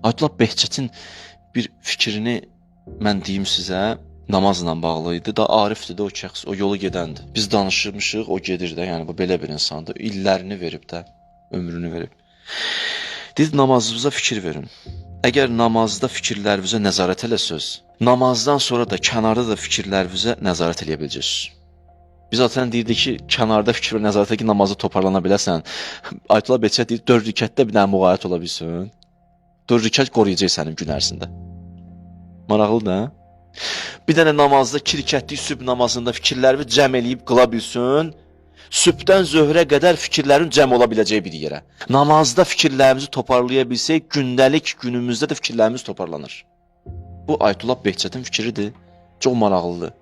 Ayətullah Behçətin bir fikrini mən deyim sizə, namazla bağlı idi da, Arifdir də o şəxs, o yolu gedəndir. Biz danışırmışıq, o gedir də, yəni bu belə bir insandır. İllərini verib də, ömrünü verib. Deyir, namazınıza fikir verin. Əgər namazda fikirlərinizə nəzarət eləsəz, namazdan sonra da kənarda da fikirlərinizə nəzarət eləyə biləcəksiniz. Biz zaten deyirdik ki, kənarda fikir və nəzarətdəki namazı toparlana biləsən. Ayətullah Behçət deyir, 4 rükətdə bir dənə müğayət ola bilsin. 4 rükət qoruyacaq sənin gün ərzində. Maraqlıdır, hə? Bir dənə namazda 2 rükətlik sübh namazında fikirlərini cəm eləyib qıla bilsin. Sübhdən zöhrə qədər fikirlərin cəm ola biləcəyi bir yerə. Namazda fikirlərimizi toparlaya bilsək, gündəlik günümüzdə də fikirlərimiz toparlanır. Bu Ayətullah Behçətin fikridir. Çox maraqlıdır.